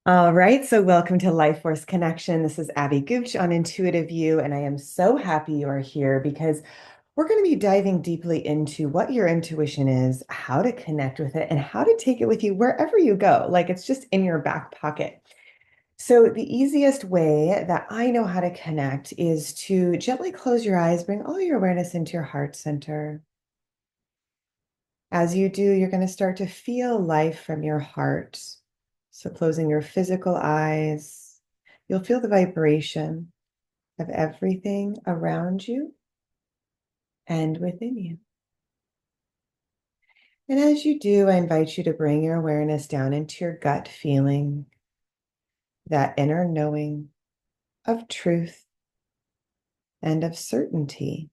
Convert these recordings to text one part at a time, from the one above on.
All right, so welcome to Life Force Connection. This is Abby Gooch on Intuitive You, and I am so happy you are here because we're going to be diving deeply into what your intuition is, how to connect with it, and how to take it with you wherever you go. Like it's just in your back pocket. So, the easiest way that I know how to connect is to gently close your eyes, bring all your awareness into your heart center. As you do, you're going to start to feel life from your heart. So, closing your physical eyes, you'll feel the vibration of everything around you and within you. And as you do, I invite you to bring your awareness down into your gut feeling, that inner knowing of truth and of certainty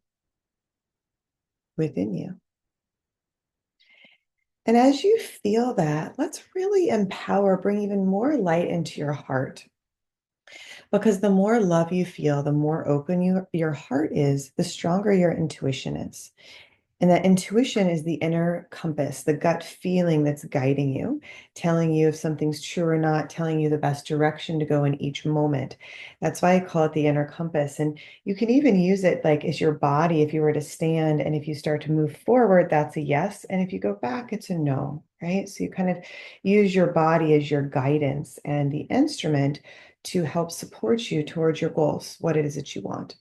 within you. And as you feel that, let's really empower, bring even more light into your heart. Because the more love you feel, the more open your heart is, the stronger your intuition is. And that intuition is the inner compass, the gut feeling that's guiding you, telling you if something's true or not, telling you the best direction to go in each moment. That's why I call it the inner compass. And you can even use it like as your body. If you were to stand and if you start to move forward, that's a yes. And if you go back, it's a no, right? So you kind of use your body as your guidance and the instrument to help support you towards your goals, what it is that you want.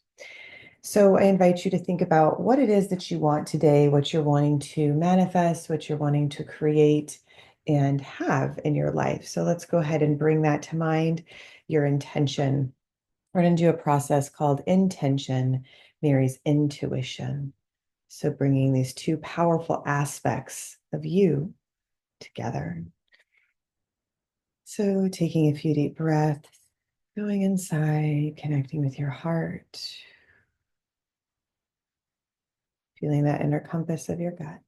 So I invite you to think about what it is that you want today, what you're wanting to manifest, what you're wanting to create and have in your life. So let's go ahead and bring that to mind, your intention. We're going to do a process called intention marries intuition. So bringing these two powerful aspects of you together. So taking a few deep breaths, going inside, connecting with your heart. Feeling that inner compass of your gut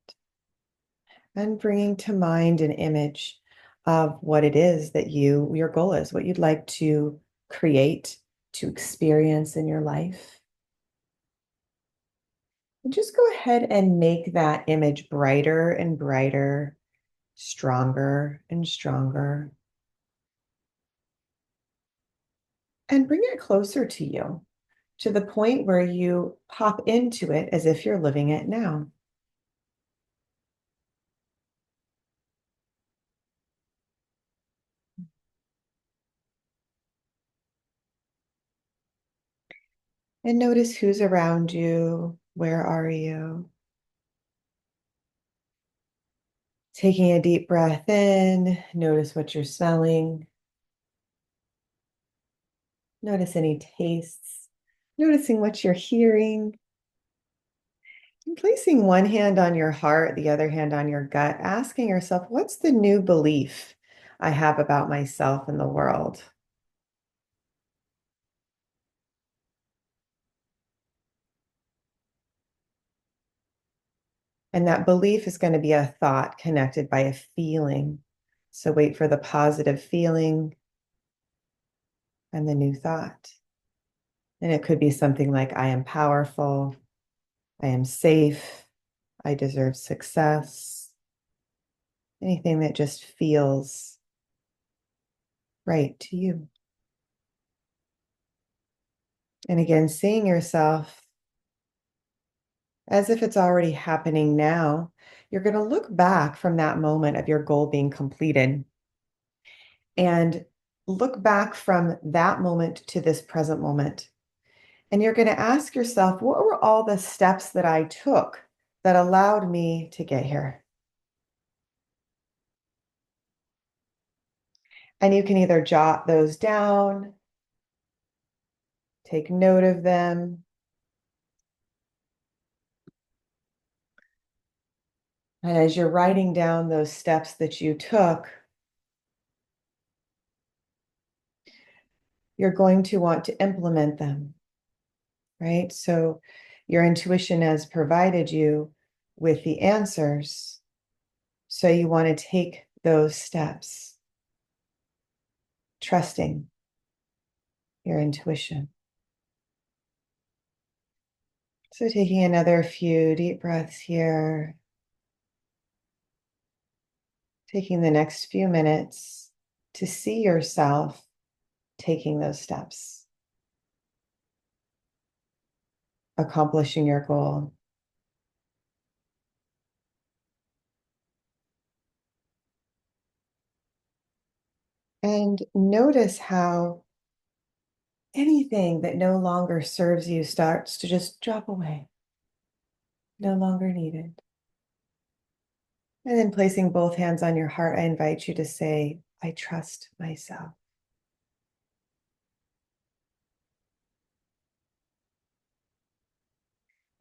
and bringing to mind an image of what it is that your goal is, what you'd like to create, to experience in your life. And just go ahead and make that image brighter and brighter, stronger and stronger, and bring it closer to you to the point where you pop into it as if you're living it now. And notice who's around you. Where are you? Taking a deep breath in, notice what you're smelling. Notice any tastes. Noticing what you're hearing. And placing one hand on your heart, the other hand on your gut, asking yourself, what's the new belief I have about myself and the world? And that belief is going to be a thought connected by a feeling. So wait for the positive feeling and the new thought. And it could be something like, I am powerful, I am safe, I deserve success, anything that just feels right to you. And again, seeing yourself as if it's already happening now, you're going to look back from that moment of your goal being completed and look back from that moment to this present moment. And you're going to ask yourself, what were all the steps that I took that allowed me to get here? And you can either jot those down, take note of them. And as you're writing down those steps that you took, you're going to want to implement them, right? So your intuition has provided you with the answers. So you want to take those steps, trusting your intuition. So taking another few deep breaths here, taking the next few minutes to see yourself taking those steps, accomplishing your goal. And notice how anything that no longer serves you starts to just drop away, no longer needed. And then placing both hands on your heart, I invite you to say, I trust myself.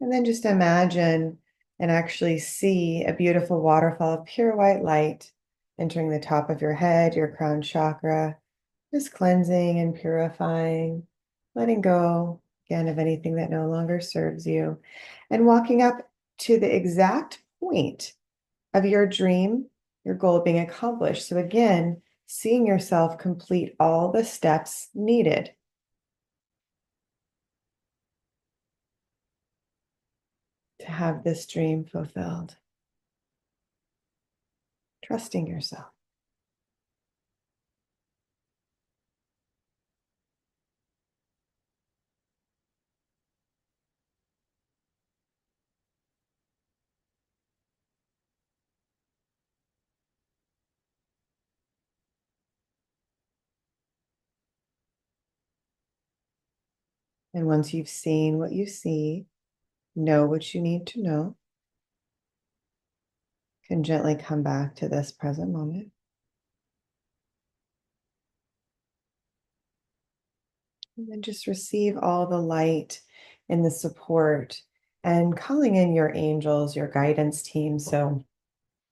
And then just imagine and actually see a beautiful waterfall of pure white light entering the top of your head, your crown chakra, just cleansing and purifying, letting go again of anything that no longer serves you, and walking up to the exact point of your dream, your goal being accomplished. So, again, seeing yourself complete all the steps needed to have this dream fulfilled. Trusting yourself. And once you've seen what you see, know what you need to know, can gently come back to this present moment. And then just receive all the light and the support and calling in your angels, your guidance team. So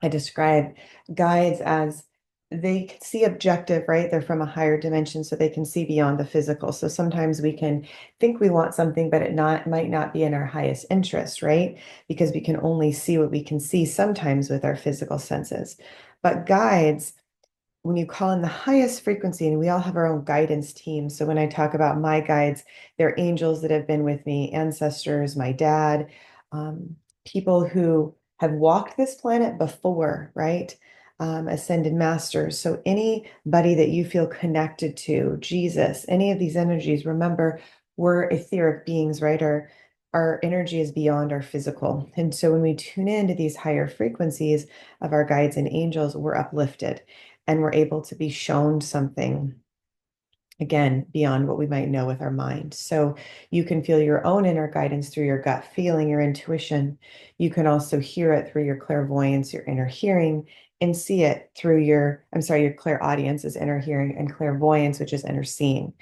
I describe guides as they can see objective, right? They're from a higher dimension, so they can see beyond the physical. So sometimes we can think we want something, but might not be in our highest interest, right? Because we can only see what we can see sometimes with our physical senses. But guides, when you call in the highest frequency, and we all have our own guidance team. So when I talk about my guides, they're angels that have been with me, ancestors, my dad, people who have walked this planet before, right? Ascended masters. So anybody that you feel connected to, Jesus, any of these energies, remember, we're etheric beings, right? Our energy is beyond our physical. And so when we tune into these higher frequencies of our guides and angels, we're uplifted and we're able to be shown something again beyond what we might know with our mind. So you can feel your own inner guidance through your gut feeling, your intuition. You can also hear it through your clairvoyance, your inner hearing, and see it through your clairaudience is inner hearing, and clairvoyance, which is inner seeing.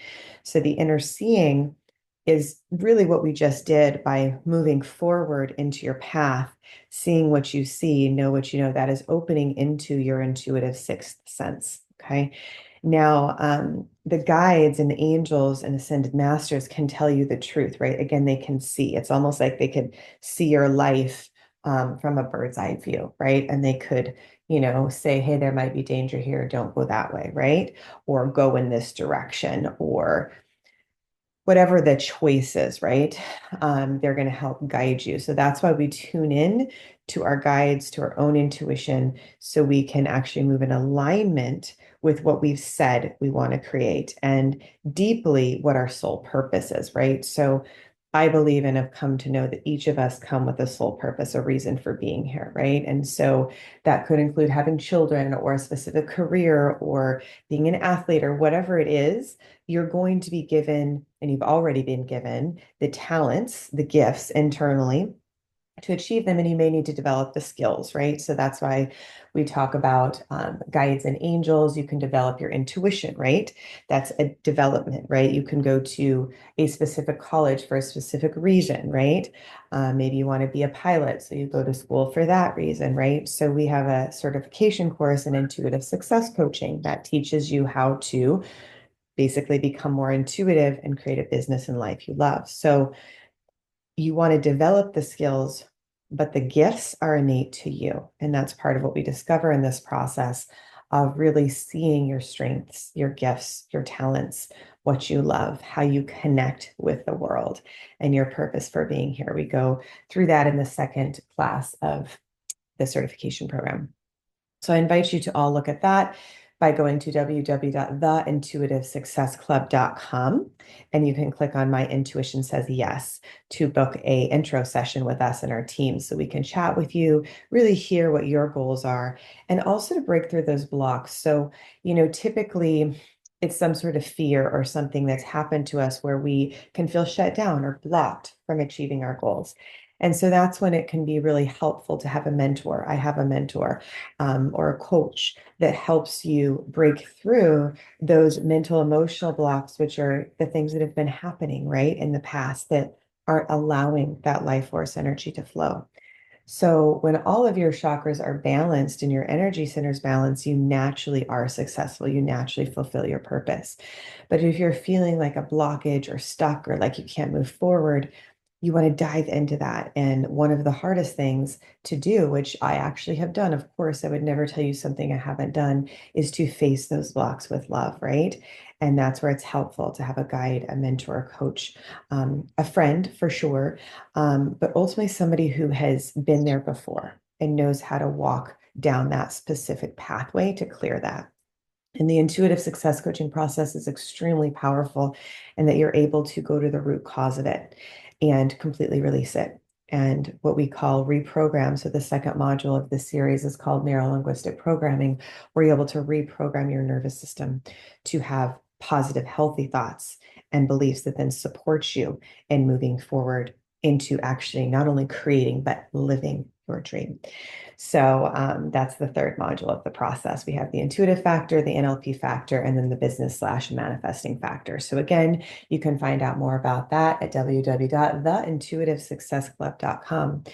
So the inner seeing is really what we just did by moving forward into your path, seeing what you see, know what you know. That is opening into your intuitive sixth sense. Okay. Now, the guides and angels and ascended masters can tell you the truth, right? Again, they can see. It's almost like they could see your life from a bird's eye view, right? And they could, say, hey, there might be danger here. Don't go that way, right? Or go in this direction, or whatever the choice is, right? They're going to help guide you. So that's why we tune in to our guides, to our own intuition, so we can actually move in alignment with what we've said we want to create and deeply what our soul purpose is, right? So I believe and have come to know that each of us come with a soul purpose, a reason for being here, right? And so that could include having children or a specific career or being an athlete or whatever it is. You're going to be given, and you've already been given, the talents, the gifts internally to achieve them, and you may need to develop the skills, right? So that's why we talk about guides and angels. You can develop your intuition, right? That's a development, right? You can go to a specific college for a specific reason, right? Maybe you want to be a pilot, so you go to school for that reason, right? So we have a certification course in intuitive success coaching that teaches you how to basically become more intuitive and create a business and life you love. So you want to develop the skills, but the gifts are innate to you. And that's part of what we discover in this process of really seeing your strengths, your gifts, your talents, what you love, how you connect with the world, and your purpose for being here. We go through that in the second class of the certification program. So I invite you to all look at that. by going to www.theintuitivesuccessclub.com, and you can click on My Intuition Says Yes to book a intro session with us and our team so we can chat with you, really hear what your goals are, and also to break through those blocks. So, typically it's some sort of fear or something that's happened to us where we can feel shut down or blocked from achieving our goals. And so that's when it can be really helpful to have a mentor. I have a mentor or a coach that helps you break through those mental, emotional blocks, which are the things that have been happening, right, in the past that aren't allowing that life force energy to flow. So when all of your chakras are balanced and your energy centers balanced, you naturally are successful. You naturally fulfill your purpose. But if you're feeling like a blockage or stuck or like you can't move forward, you want to dive into that. And one of the hardest things to do, which I actually have done, of course, I would never tell you something I haven't done, is to face those blocks with love, right? And that's where it's helpful to have a guide, a mentor, a coach, a friend for sure, but ultimately somebody who has been there before and knows how to walk down that specific pathway to clear that. And the intuitive success coaching process is extremely powerful in that you're able to go to the root cause of it and completely release it. And what we call reprogram. So the second module of this series is called neurolinguistic programming, where you're able to reprogram your nervous system to have positive, healthy thoughts and beliefs that then support you in moving forward into actually not only creating, but living your dream. So that's the third module of the process. We have the intuitive factor, the NLP factor, and then the business/manifesting factor. So again, you can find out more about that at www.theintuitivesuccessclub.com.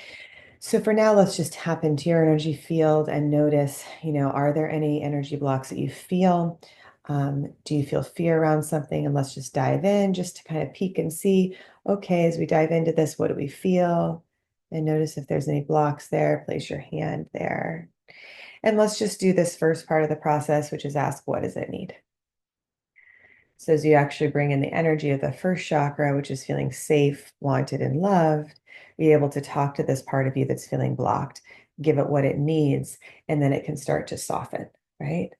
So for now, let's just tap into your energy field and notice, are there any energy blocks that you feel? Do you feel fear around something? And let's just dive in just to kind of peek and see, okay, as we dive into this, what do we feel? And notice if there's any blocks there, place your hand there. And let's just do this first part of the process, which is ask, what does it need? So as you actually bring in the energy of the first chakra, which is feeling safe, wanted, and loved, be able to talk to this part of you that's feeling blocked, give it what it needs, and then it can start to soften, right?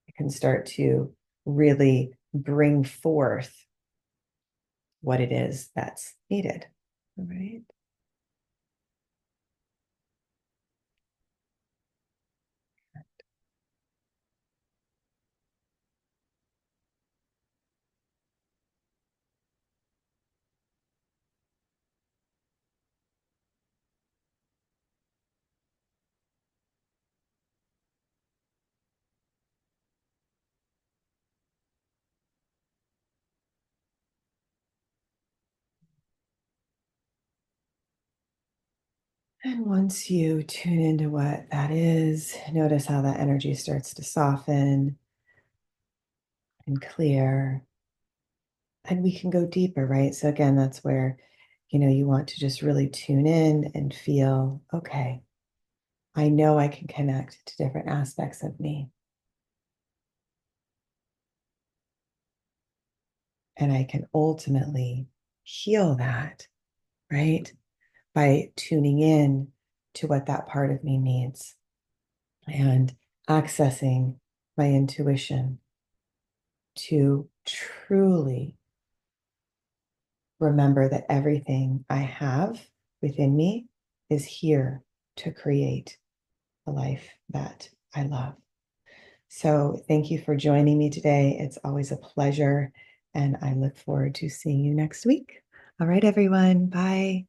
It can start to really bring forth what it is that's needed. All right. And once you tune into what that is, notice how that energy starts to soften and clear. And we can go deeper, right? So again, that's where, you want to just really tune in and feel, okay, I know I can connect to different aspects of me. And I can ultimately heal that, right? By tuning in to what that part of me needs and accessing my intuition to truly remember that everything I have within me is here to create a life that I love. So thank you for joining me today. It's always a pleasure, and I look forward to seeing you next week. All right, everyone. Bye.